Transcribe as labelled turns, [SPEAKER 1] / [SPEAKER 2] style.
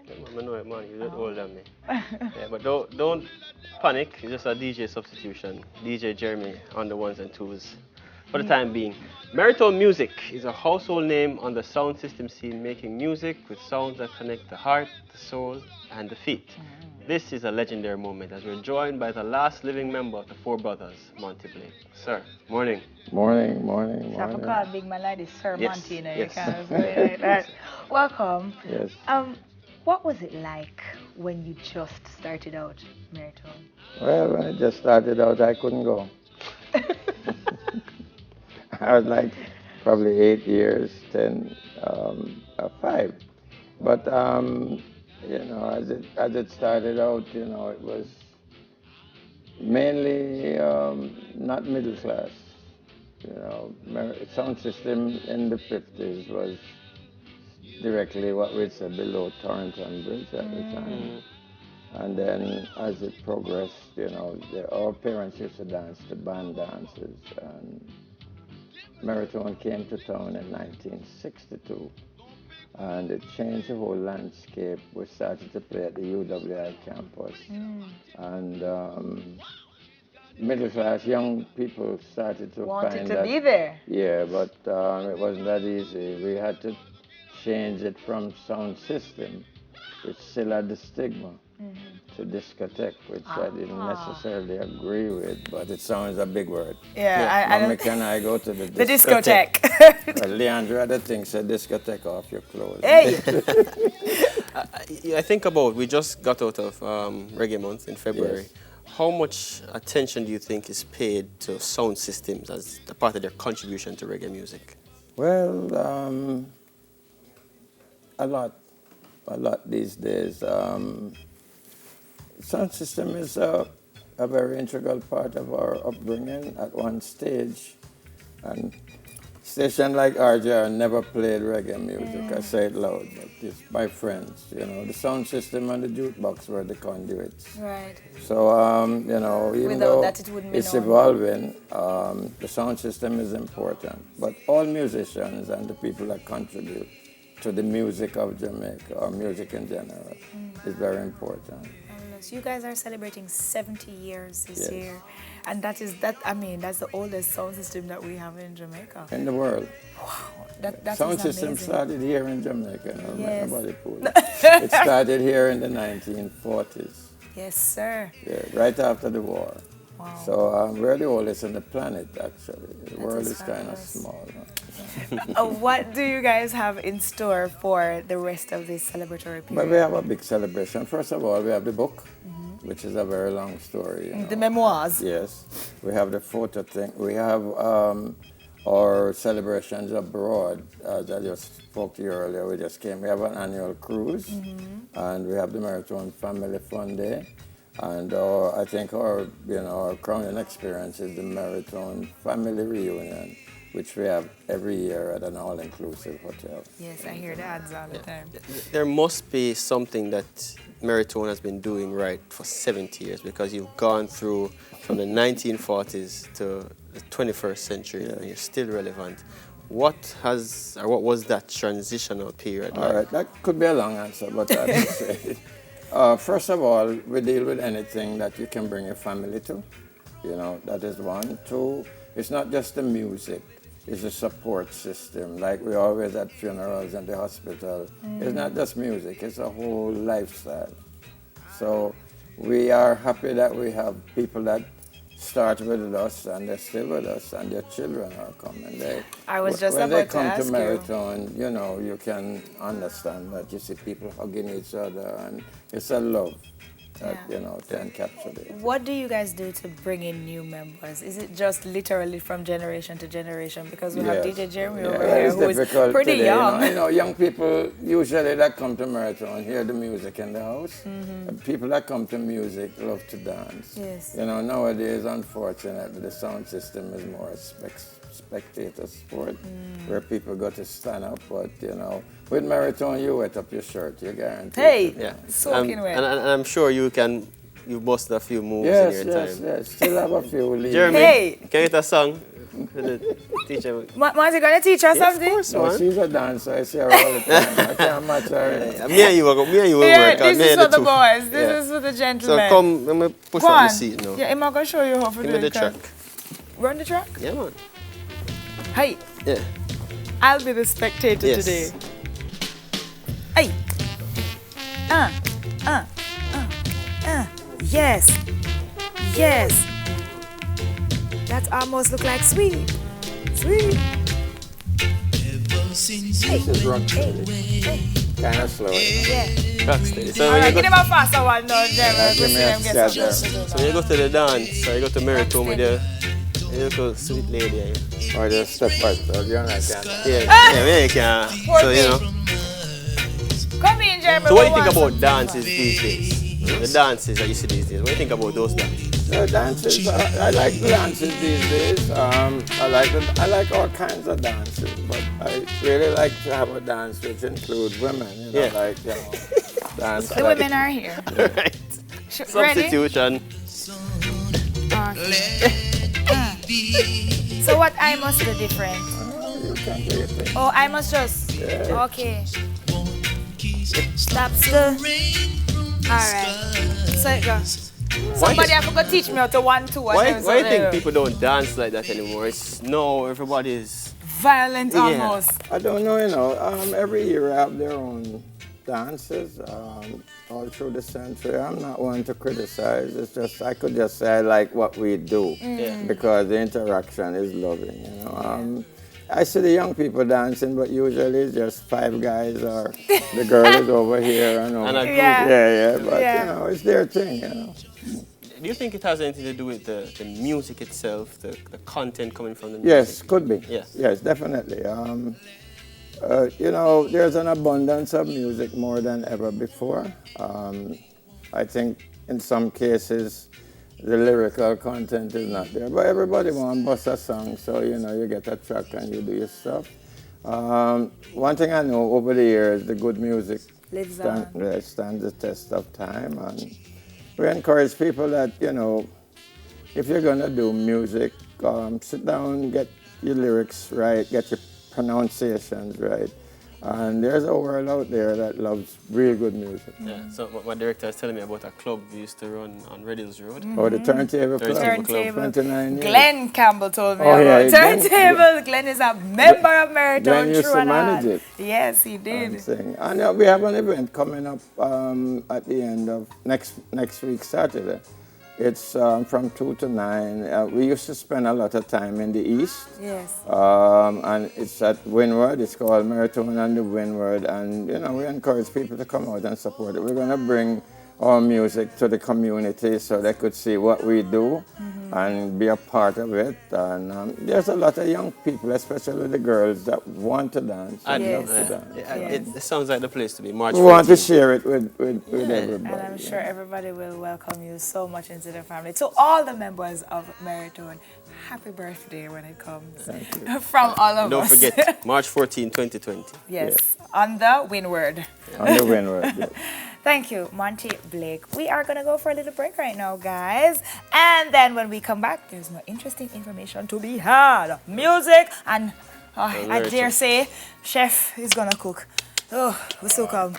[SPEAKER 1] Yeah, man, I know it, man. You're older than me. Yeah, but don't panic. It's just a DJ substitution. DJ Jeremy on the ones and twos. For the time being, Merritone Music is a household name on the sound system scene, making music with sounds that connect the heart, the soul, and the feet. This is a legendary moment as we're joined by the last living member of the Four Brothers, Monty Blake. Sir, morning.
[SPEAKER 2] Morning, morning,
[SPEAKER 3] So I
[SPEAKER 2] morning.
[SPEAKER 3] call big man like this, Sir
[SPEAKER 1] Yes,
[SPEAKER 3] Monty, you know, you
[SPEAKER 1] yes.
[SPEAKER 3] can't say it like that. Welcome.
[SPEAKER 2] Yes.
[SPEAKER 3] What was it like when you just started out, Merritone?
[SPEAKER 2] Well, when I just started out, I couldn't go. I was like probably 8 years, 10, 5. But as it started out, it was mainly not middle class. Sound system in the 50s was directly what we'd say below Torrington Bridge at the time. And then as it progressed, our parents used to dance the band dances. And Merritone came to town in 1962. And it changed the whole landscape. We started to play at the UWI campus. And middle class young people started to
[SPEAKER 3] Wanted
[SPEAKER 2] find
[SPEAKER 3] to
[SPEAKER 2] that,
[SPEAKER 3] be there.
[SPEAKER 2] yeah, but it wasn't that easy. We had to change it from sound system, which still had the stigma, to discotheque, which I didn't necessarily agree with, but it sounds a big word.
[SPEAKER 3] Yeah,
[SPEAKER 2] Mommy, can I go to the
[SPEAKER 3] the
[SPEAKER 2] discotheque?
[SPEAKER 3] discotheque.
[SPEAKER 2] Well, Leandra had a thing said discotheque off your clothes.
[SPEAKER 3] Hey!
[SPEAKER 1] I think about, we just got out of Reggae Month in February.
[SPEAKER 2] Yes.
[SPEAKER 1] How much attention do you think is paid to sound systems as a part of their contribution to reggae music?
[SPEAKER 2] Well, a lot these days. Sound system is a very integral part of our upbringing at one stage. And station like RJR never played reggae music. I say it loud, but it's my friends. The sound system and the jukebox were the conduits.
[SPEAKER 3] Right.
[SPEAKER 2] So, even
[SPEAKER 3] Without
[SPEAKER 2] though
[SPEAKER 3] that, it wouldn't be
[SPEAKER 2] it's
[SPEAKER 3] known.
[SPEAKER 2] evolving, the sound system is important. But all musicians and the people that contribute to the music of Jamaica, or music in general, is very important.
[SPEAKER 3] You guys are celebrating 70 years this
[SPEAKER 2] Yes.
[SPEAKER 3] year. And that's the oldest sound system that we have in Jamaica.
[SPEAKER 2] In the world.
[SPEAKER 3] That
[SPEAKER 2] Sound
[SPEAKER 3] is
[SPEAKER 2] system
[SPEAKER 3] amazing.
[SPEAKER 2] started here in Jamaica. No,
[SPEAKER 3] Yes.
[SPEAKER 2] nobody fooled. It started here in the 1940s.
[SPEAKER 3] Yes, sir.
[SPEAKER 2] Yeah, right after the war.
[SPEAKER 3] Wow.
[SPEAKER 2] So we're the oldest on the planet, actually. The world
[SPEAKER 3] is
[SPEAKER 2] is kind of
[SPEAKER 3] fabulous.
[SPEAKER 2] small.
[SPEAKER 3] What do you guys have in store for the rest of this celebratory period?
[SPEAKER 2] But we have a big celebration. First of all, we have the book, which is a very long story.
[SPEAKER 3] The memoirs.
[SPEAKER 2] Yes. We have the photo thing. We have our celebrations abroad. As I just spoke to you earlier, we just came. We have an annual cruise, and we have the Merritone Family Fun Day. And I think our crowning experience is the Merritone Family Reunion, which we have every year at an all-inclusive hotel.
[SPEAKER 3] Yes, I hear the ads all the time.
[SPEAKER 1] There must be something that Merritone has been doing right for 70 years, because you've gone through from the 1940s to the 21st century, and you're still relevant. What was that transitional period like?
[SPEAKER 2] All right, that could be a long answer, but I'll just say it. First of all, we deal with anything that you can bring your family to. That is one. Two, it's not just the music. It's a support system, like we always at funerals and the hospital. It's not just music, it's a whole lifestyle. So we are happy that we have people that start with us and they're still with us, and their children are coming.
[SPEAKER 3] I was just
[SPEAKER 2] when
[SPEAKER 3] about
[SPEAKER 2] they
[SPEAKER 3] to
[SPEAKER 2] come
[SPEAKER 3] ask
[SPEAKER 2] to
[SPEAKER 3] you.
[SPEAKER 2] Merritone, you can understand that you see people hugging each other, and it's a love that, can capture it.
[SPEAKER 3] What do you guys do to bring in new members? Is it just literally from generation to generation? Because we have
[SPEAKER 2] Yes.
[SPEAKER 3] DJ Jeremy
[SPEAKER 2] Yeah,
[SPEAKER 3] over here,
[SPEAKER 2] it's
[SPEAKER 3] who is
[SPEAKER 2] difficult
[SPEAKER 3] pretty
[SPEAKER 2] today,
[SPEAKER 3] young.
[SPEAKER 2] Young people usually that come to Merritone hear the music in the house. And people that come to music love to dance.
[SPEAKER 3] Yes.
[SPEAKER 2] Nowadays, unfortunately, the sound system is more a spectator sport, where people go to stand up. But with Merritone, you wet up your shirt, you guarantee.
[SPEAKER 3] Hey,
[SPEAKER 1] Yeah.
[SPEAKER 3] soaking wet.
[SPEAKER 1] And I'm sure you busted a few moves
[SPEAKER 2] Yes,
[SPEAKER 1] in your time.
[SPEAKER 2] yes. Still have a few leaves.
[SPEAKER 1] Jeremy,
[SPEAKER 3] Hey!
[SPEAKER 1] can you get a song Teach her.
[SPEAKER 3] Monty gonna teach us something?
[SPEAKER 1] Of course,
[SPEAKER 2] No,
[SPEAKER 1] man.
[SPEAKER 2] she's a dancer. I see her all the time. I can't match her.
[SPEAKER 1] Me and you will
[SPEAKER 3] Yeah,
[SPEAKER 1] work.
[SPEAKER 3] this
[SPEAKER 1] Me
[SPEAKER 3] is
[SPEAKER 1] and
[SPEAKER 3] for the
[SPEAKER 1] two.
[SPEAKER 3] boys. This
[SPEAKER 1] Yeah.
[SPEAKER 3] is for the
[SPEAKER 1] So
[SPEAKER 3] gentlemen.
[SPEAKER 1] come, let me push
[SPEAKER 3] Go
[SPEAKER 1] up the
[SPEAKER 3] on.
[SPEAKER 1] seat now.
[SPEAKER 3] Yeah, I'm gonna show you how to do
[SPEAKER 1] Give me the
[SPEAKER 3] it. 'cause-
[SPEAKER 1] track.
[SPEAKER 3] Run the track?
[SPEAKER 1] Yeah, man.
[SPEAKER 3] Hey,
[SPEAKER 1] Yeah.
[SPEAKER 3] I'll be the spectator
[SPEAKER 1] Yes.
[SPEAKER 3] today. Hey. Yes. Yes. That almost look like sweet. Sweet.
[SPEAKER 2] This is rock steady. Kind of slow.
[SPEAKER 3] Yeah.
[SPEAKER 1] Rock steady. So
[SPEAKER 3] All
[SPEAKER 1] when
[SPEAKER 3] right,
[SPEAKER 1] you
[SPEAKER 3] give
[SPEAKER 1] go,
[SPEAKER 3] them a faster one now, Jem.
[SPEAKER 2] Yeah,
[SPEAKER 3] Let's
[SPEAKER 2] give
[SPEAKER 3] see
[SPEAKER 2] me a
[SPEAKER 3] them get
[SPEAKER 2] step
[SPEAKER 3] something
[SPEAKER 2] there.
[SPEAKER 3] to
[SPEAKER 1] so
[SPEAKER 3] do.
[SPEAKER 1] when you go to the dance, or you go to Merritone with your little sweet lady.
[SPEAKER 2] Or just step back. So you're not kind of.
[SPEAKER 1] Yeah, you can.
[SPEAKER 3] Poor
[SPEAKER 1] So, you know.
[SPEAKER 3] Come in, Jem.
[SPEAKER 1] So what do you think about dances these days? The dances that you see these days. What do you think about those dances?
[SPEAKER 2] Dances, I like the dances these days. I like all kinds of dances, but I really like to have a dance which includes women. You know,
[SPEAKER 1] Yeah.
[SPEAKER 2] like dance.
[SPEAKER 3] The women are here.
[SPEAKER 1] Right.
[SPEAKER 3] Ready?
[SPEAKER 1] Substitution.
[SPEAKER 3] So what I must do different?
[SPEAKER 2] You can do your thing.
[SPEAKER 3] Oh, I must just.
[SPEAKER 2] Yeah.
[SPEAKER 3] Okay. Stop still. Alright. So it goes. Somebody have to teach me how to 1, 2.
[SPEAKER 1] Why do you think people don't dance like that anymore? It's no, everybody's
[SPEAKER 3] violent
[SPEAKER 1] Yeah.
[SPEAKER 3] almost?
[SPEAKER 2] I don't know, every year have their own dances all through the century. I'm not one to criticize. It's just, I could just say I like what we do because the interaction is loving, I see the young people dancing, but usually it's just 5 guys or the girl is over here.
[SPEAKER 1] and a group.
[SPEAKER 3] Yeah.
[SPEAKER 2] But it's their thing,
[SPEAKER 1] Do you think it has anything to do with the music itself, the content coming from the music?
[SPEAKER 2] Yes, could be.
[SPEAKER 1] Yes.
[SPEAKER 2] Yes, definitely. There's an abundance of music more than ever before. I think in some cases the lyrical content is not there, but everybody wants to bust a song, so you get a track and you do your stuff. One thing I know over the years, the good music
[SPEAKER 3] Lives on.
[SPEAKER 2] stands the test of time, and we encourage people that if you're gonna do music, sit down, get your lyrics right, get your pronunciations right. And there's a world out there that loves real good music.
[SPEAKER 1] Yeah. So my director was telling me about a club we used to run on Red Hills Road.
[SPEAKER 2] Or the Turntable Club.
[SPEAKER 3] Turntable.
[SPEAKER 2] 29 years.
[SPEAKER 3] Glenn Campbell told me
[SPEAKER 2] Oh, yeah,
[SPEAKER 3] about Turntable. Glenn is a member of Merritone.
[SPEAKER 2] Glenn used to
[SPEAKER 3] True and
[SPEAKER 2] manage
[SPEAKER 3] all.
[SPEAKER 2] it.
[SPEAKER 3] Yes, he did.
[SPEAKER 2] And we have an event coming up at the end of next week, Saturday. It's from 2 to 9. We used to spend a lot of time in the east.
[SPEAKER 3] Yes.
[SPEAKER 2] And it's at Windward. It's called Merritone and the Windward. And, we encourage people to come out and support it. We're going to bring our music to the community so they could see what we do and be a part of it. And there's a lot of young people, especially the girls, that want to dance.
[SPEAKER 1] And
[SPEAKER 3] Yes.
[SPEAKER 2] love to dance.
[SPEAKER 1] it sounds like the place to be. March
[SPEAKER 2] We want to
[SPEAKER 1] 14th.
[SPEAKER 2] share it with everybody.
[SPEAKER 3] And I'm sure everybody will welcome you so much into the family. To all the members of Merritone, happy birthday when it comes.
[SPEAKER 2] Thank you.
[SPEAKER 3] From all of
[SPEAKER 1] Don't
[SPEAKER 3] us.
[SPEAKER 1] forget, March 14, 2020.
[SPEAKER 3] Yes, on the Windward.
[SPEAKER 2] On the Windward. Yeah.
[SPEAKER 3] Thank you, Monty Blake. We are going to go for a little break right now, guys. And then when we come back, there's more interesting information to be had. Music and, I dare say, Chef is going to cook. Oh, we're so calm.